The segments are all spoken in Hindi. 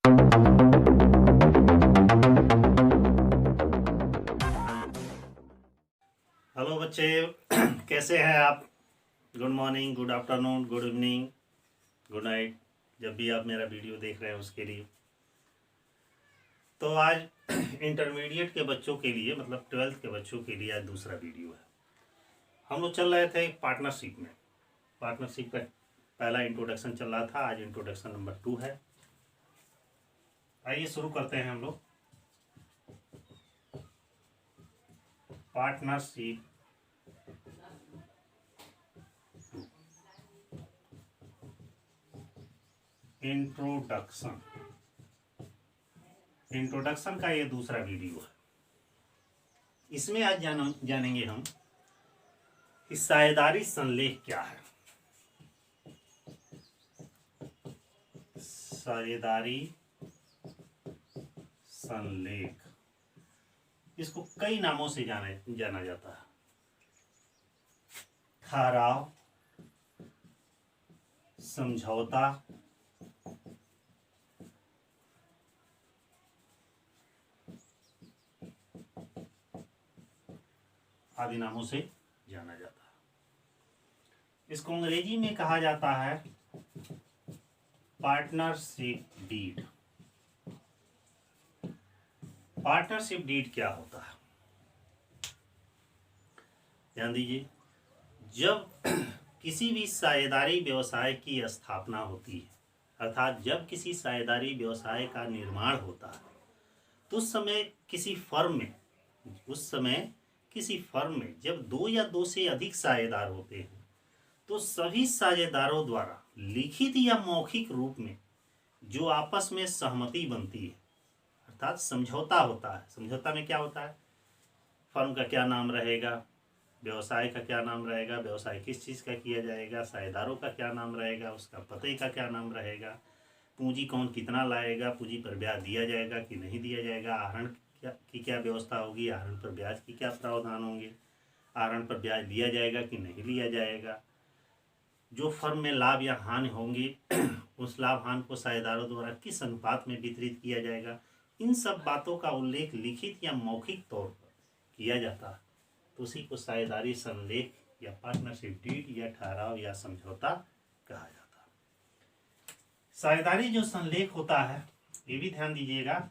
हेलो बच्चे, कैसे हैं आप? Good morning, good afternoon, good evening, good night, जब भी आप मेरा वीडियो देख रहे हैं उसके लिए। तो आज इंटरमीडिएट के बच्चों के लिए, मतलब 12th के बच्चों के लिए आज दूसरा वीडियो है। हम लोग चल रहे थे पार्टनरशिप में। पार्टनरशिप का पहला इंट्रोडक्शन चल रहा था, आज इंट्रोडक्शन नंबर 2 है। आइए शुरू करते हैं हम लोग। Partnership introduction. इंट्रोडक्शन का ये दूसरा वीडियो है। इसमें आज जानेंगे हम कि साझेदारी संलेख क्या है। साझेदारी संलेख, इसको कई नामों से जाना जाता है। ठहराव, समझौता, आदि नामों से जाना जाता है। इसको अंग्रेजी में कहा जाता है पार्टनरशिप डीड। पार्टनरशिप डीड क्या होता है, ध्यान दीजिए। जब किसी भी साझेदारी व्यवसाय की स्थापना होती है, अर्थात जब किसी साझेदारी व्यवसाय का निर्माण होता है, तो उस समय किसी फर्म में जब 2 या 2 से अधिक साझेदार होते हैं, तो सभी साझेदारों द्वारा लिखित या मौखिक रूप में जो आपस में सहमति बनती है, अर्थात समझौता होता है। समझौता में क्या होता है? फर्म का क्या नाम रहेगा, व्यवसाय का क्या नाम रहेगा, व्यवसाय किस चीज़ का किया जाएगा, साझेदारों का क्या नाम रहेगा, उसका पते का क्या नाम रहेगा, पूंजी कौन कितना लाएगा, पूंजी पर ब्याज दिया जाएगा कि नहीं दिया जाएगा, आहरण की क्या व्यवस्था होगी, आहरण पर ब्याज की क्या प्रावधान होंगे, आहरण पर ब्याज लिया जाएगा कि नहीं लिया जाएगा, जो फर्म में लाभ या हानि होंगी उस लाभ हानि को साझेदारों द्वारा किस अनुपात में वितरित किया जाएगा, इन सब बातों का उल्लेख लिखित या मौखिक तौर पर किया जाता है। तो उसी को साझेदारी संलेख या पार्टनरशिप डीड या ठहराव या समझौता कहा जाता है। साझेदारी जो संलेख होता है, ये भी ध्यान दीजिएगा,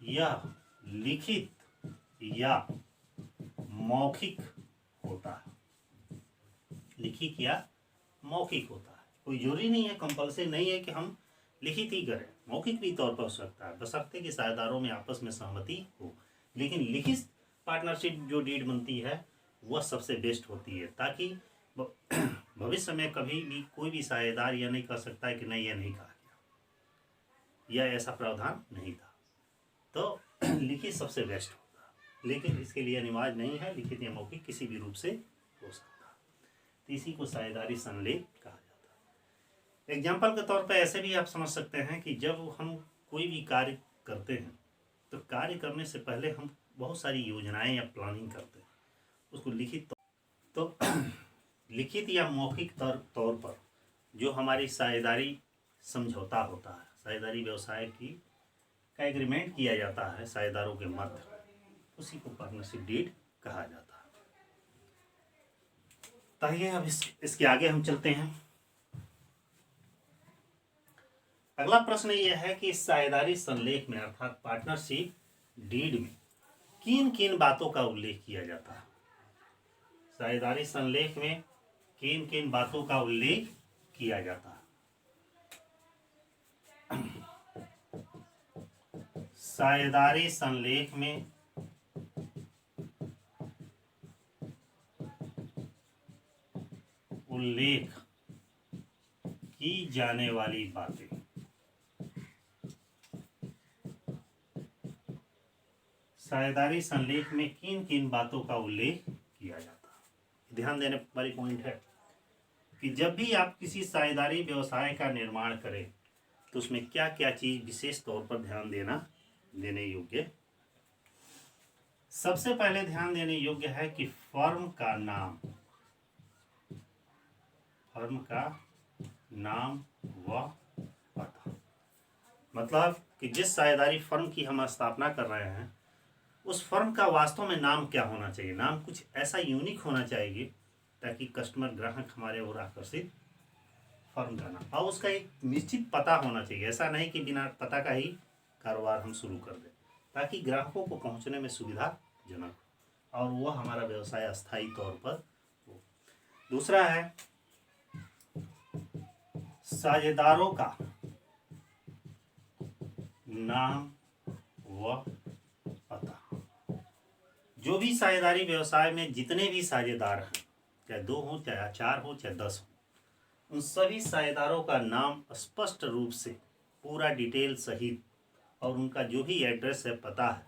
यह लिखित या मौखिक होता है। लिखित या मौखिक होता है। कोई जरूरी नहीं है, कंपल्सरी नहीं है कि हम लिखित ही करें, मौखिक भी तौर पर हो सकता है, बशर्ते कि साझेदारों में आपस में सहमति हो। लेकिन लिखित पार्टनरशिप जो डीड बनती है वह सबसे बेस्ट होती है, ताकि भविष्य में कभी भी कोई भी साझेदार यह नहीं कह सकता है कि नहीं, यह नहीं कहा गया या ऐसा प्रावधान नहीं था। तो लिखित सबसे बेस्ट होता है, लेकिन इसके लिए अनिवार्य नहीं है, लिखित या मौखिक किसी भी रूप से हो सकता है। तो इसी को साझेदारी संलेख कहा जाता है। एग्जाम्पल के तौर पर ऐसे भी आप समझ सकते हैं कि जब हम कोई भी कार्य करते हैं, तो कार्य करने से पहले हम बहुत सारी योजनाएं या प्लानिंग करते हैं, उसको लिखित तो लिखित या मौखिक तौर पर जो हमारी साझेदारी समझौता होता है, साझेदारी व्यवसाय की का एग्रीमेंट किया जाता है साझेदारों के मध्य, उसी को पार्टनरशिप डीड कहा जाता है। तो आइए अब इसके आगे हम चलते हैं। अगला प्रश्न यह है कि साझेदारी संलेख में अर्थात पार्टनरशिप डीड में किन किन बातों का उल्लेख किया जाता है। साझेदारी संलेख में किन किन बातों का उल्लेख किया जाता है। साझेदारी संलेख में उल्लेख की जाने वाली बातें। साझेदारी संलेख में किन किन बातों का उल्लेख किया जाता है। ध्यान देने वाली पॉइंट है कि जब भी आप किसी साझेदारी व्यवसाय का निर्माण करें, तो उसमें क्या क्या चीज विशेष तौर पर ध्यान देने योग्य। सबसे पहले ध्यान देने योग्य है कि फर्म का नाम व पता। मतलब कि जिस साझेदारी फर्म की हम स्थापना कर रहे हैं उस फर्म का वास्तव में नाम क्या होना चाहिए। नाम कुछ ऐसा यूनिक होना चाहिए ताकि कस्टमर ग्राहक हमारे ओर आकर्षित फर्म का नाम, और उसका एक निश्चित पता होना चाहिए। ऐसा नहीं कि बिना पता का ही कारोबार हम शुरू कर दें, ताकि ग्राहकों को पहुंचने में सुविधाजनक हो और वह हमारा व्यवसाय अस्थायी तौर पर हो। दूसरा है साझेदारों का नाम व पता। जो भी साझेदारी व्यवसाय में जितने भी साझेदार हैं, चाहे 2 हो, चाहे 4 हो, चाहे 10 हो, उन सभी साझेदारों का नाम स्पष्ट रूप से पूरा डिटेल सहित और उनका जो भी एड्रेस है, पता है,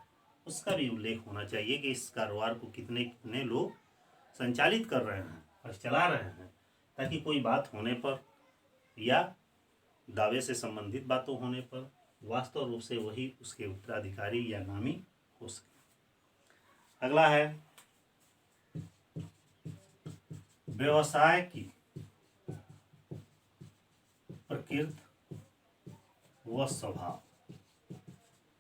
उसका भी उल्लेख होना चाहिए कि इस कारोबार को कितने कितने लोग संचालित कर रहे हैं और चला रहे हैं, ताकि कोई बात होने पर या दावे से संबंधित बातों होने पर वास्तव रूप से वही उसके उत्तराधिकारी या नामी हो सके। अगला है व्यवसाय की प्रकृति व स्वभाव।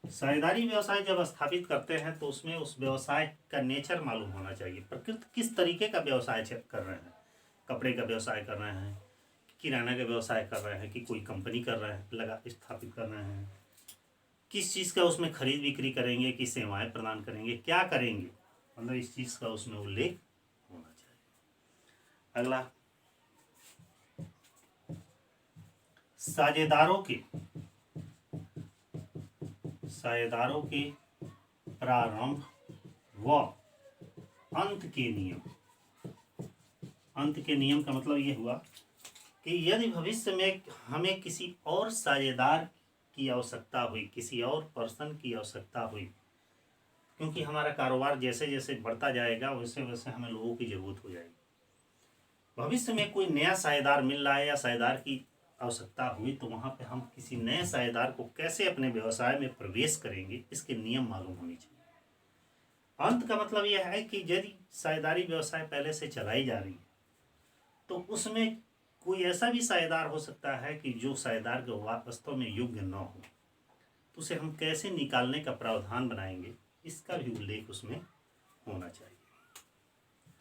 साझेदारी व्यवसाय जब स्थापित करते हैं तो उसमें उस व्यवसाय का नेचर मालूम होना चाहिए। प्रकृति किस तरीके का व्यवसाय कर रहे हैं, कपड़े का व्यवसाय कर रहे हैं, किराना का व्यवसाय कर रहे हैं, कि कोई कंपनी कर रहे हैं, लगा स्थापित कर रहे हैं, किस चीज़ का उसमें खरीद बिक्री करेंगे, कि सेवाएं प्रदान करेंगे, क्या करेंगे, मतलब इस चीज़ का उसमें उल्लेख होना चाहिए। अगला साझेदारों के प्रारंभ व अंत के नियम। अंत के नियम का मतलब ये हुआ कि यदि भविष्य में हमें किसी और साझेदार की आवश्यकता हुई, किसी और पर्सन की आवश्यकता हुई, क्योंकि हमारा कारोबार जैसे जैसे बढ़ता जाएगा वैसे वैसे हमें लोगों की ज़रूरत हो जाएगी। भविष्य में कोई नया साझेदार मिल रहा है या साझेदार की आवश्यकता हुई, तो वहाँ पे हम किसी नए साझेदार को कैसे अपने व्यवसाय में प्रवेश करेंगे, इसके नियम मालूम होने चाहिए। अंत का मतलब यह है कि यदि साझेदारी व्यवसाय पहले से चलाई जा रही है तो उसमें कोई ऐसा भी साझेदार हो सकता है कि जो साझेदार के वास्तव में योग्य न हो, तो उसे हम कैसे निकालने का प्रावधान बनाएंगे, इसका भी उल्लेख उसमें होना चाहिए।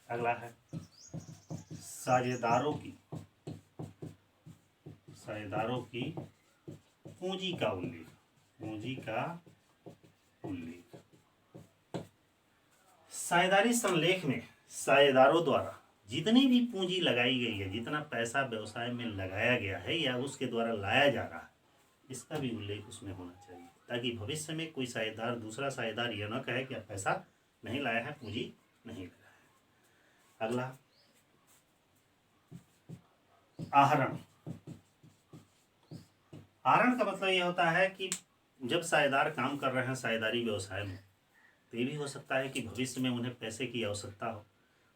अगला है साझेदारों की पूंजी का उल्लेख। पूंजी का उल्लेख साझेदारी संलेख में साझेदारों द्वारा जितनी भी पूंजी लगाई गई है, जितना पैसा व्यवसाय में लगाया गया है या उसके द्वारा लाया जा रहा है, इसका भी उल्लेख उसमें होना चाहिए, ताकि भविष्य में कोई साझेदार दूसरा साझेदार यह न कहे कि आप पैसा नहीं लाया है, पूंजी नहीं लगाया है। अगला आहरण। आहरण का मतलब यह होता है कि जब साझेदार काम कर रहे हैं साझेदारी व्यवसाय में, तो ये भी हो सकता है कि भविष्य में उन्हें पैसे की आवश्यकता हो,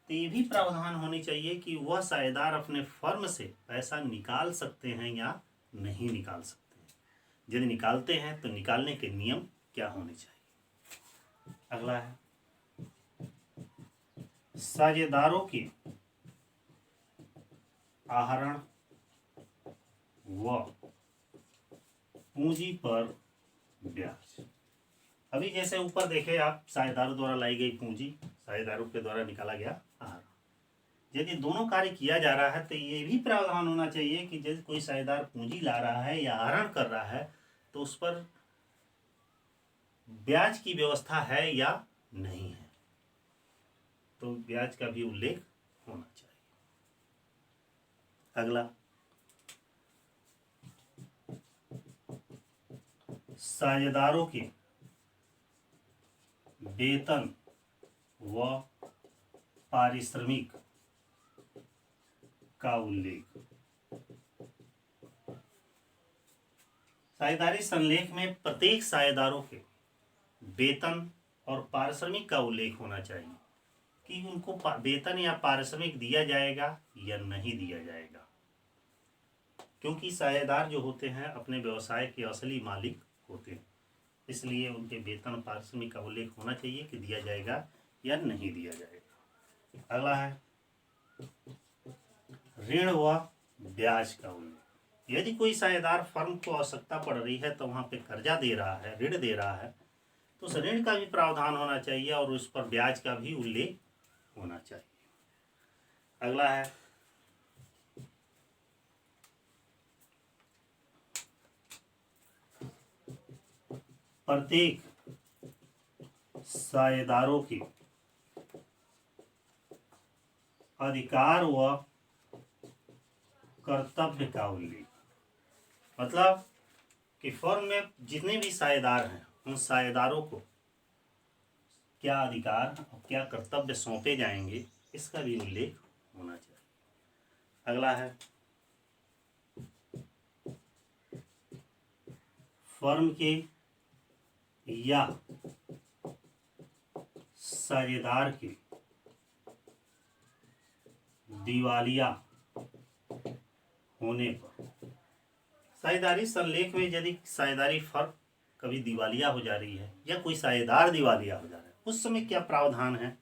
तो ये भी प्रावधान होनी चाहिए कि वह साझेदार अपने फर्म से पैसा निकाल सकते हैं या नहीं निकाल सकते हैं। यदि निकालते हैं तो निकालने के नियम क्या होने चाहिए। अगला है साझेदारों के आहरण व पूंजी पर ब्याज। अभी जैसे ऊपर देखे आप, साझेदारों द्वारा लाई गई पूंजी, साझेदारों के द्वारा निकाला गया आहरण। यदि दोनों कार्य किया जा रहा है तो ये भी प्रावधान होना चाहिए कि यदि कोई साझेदार पूंजी ला रहा है या आहरण कर रहा है तो उस पर ब्याज की व्यवस्था है या नहीं है, तो ब्याज का भी उल्लेख होना चाहिए। अगला साझेदारों के वेतन व पारिश्रमिक का उल्लेख। साझेदारी संलेख में प्रत्येक साझेदारों के वेतन और पारिश्रमिक का उल्लेख होना चाहिए कि उनको वेतन या पारिश्रमिक दिया जाएगा या नहीं दिया जाएगा, क्योंकि साझेदार जो होते हैं अपने व्यवसाय के असली मालिक होते हैं, इसलिए उनके वेतन पारिश्रमिक का उल्लेख होना चाहिए कि दिया जाएगा या नहीं दिया जाएगा। अगला है ऋण व ब्याज का उल्लेख। यदि कोई साझेदार फर्म को आवश्यकता पड़ रही है तो वहाँ पे कर्जा दे रहा है, ऋण दे रहा है, तो उस ऋण का भी प्रावधान होना चाहिए और उस पर ब्याज का भी उल्लेख होना चाहिए। अगला है प्रत्येक साझेदारों के अधिकार व कर्तव्य का उल्लेख। मतलब कि फर्म में जितने भी साझेदार हैं उन साझेदारों को क्या अधिकार और क्या कर्तव्य सौंपे जाएंगे, इसका भी उल्लेख होना चाहिए। अगला है फर्म के या साझेदार के दिवालिया होने पर, साझेदारी संलेख में यदि साझेदारी फर्म कभी दिवालिया हो जा रही है या कोई साझेदार दिवालिया हो जा रहा है, उस समय क्या प्रावधान है,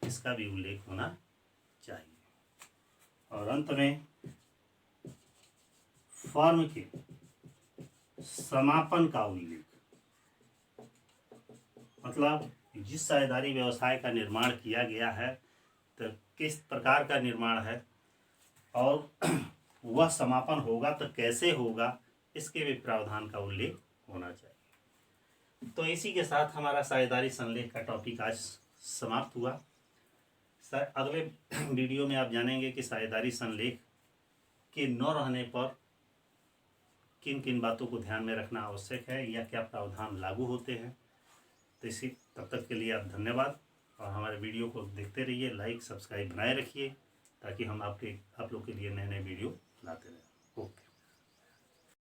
इसका भी उल्लेख होना चाहिए। और अंत में फर्म के समापन का उल्लेख। मतलब जिस साझेदारी व्यवसाय का निर्माण किया गया है तो किस प्रकार का निर्माण है और वह समापन होगा तो कैसे होगा, इसके भी प्रावधान का उल्लेख होना चाहिए। तो इसी के साथ हमारा साझेदारी संलेख का टॉपिक आज समाप्त हुआ। अगले वीडियो में आप जानेंगे कि साझेदारी संलेख के न रहने पर किन किन बातों को ध्यान में रखना आवश्यक है या क्या प्रावधान लागू होते हैं। तो इसी तब तक के लिए आप धन्यवाद और हमारे वीडियो को देखते रहिए, लाइक सब्सक्राइब बनाए रखिए ताकि हम आप लोग के लिए नए नए वीडियो लाते रहें।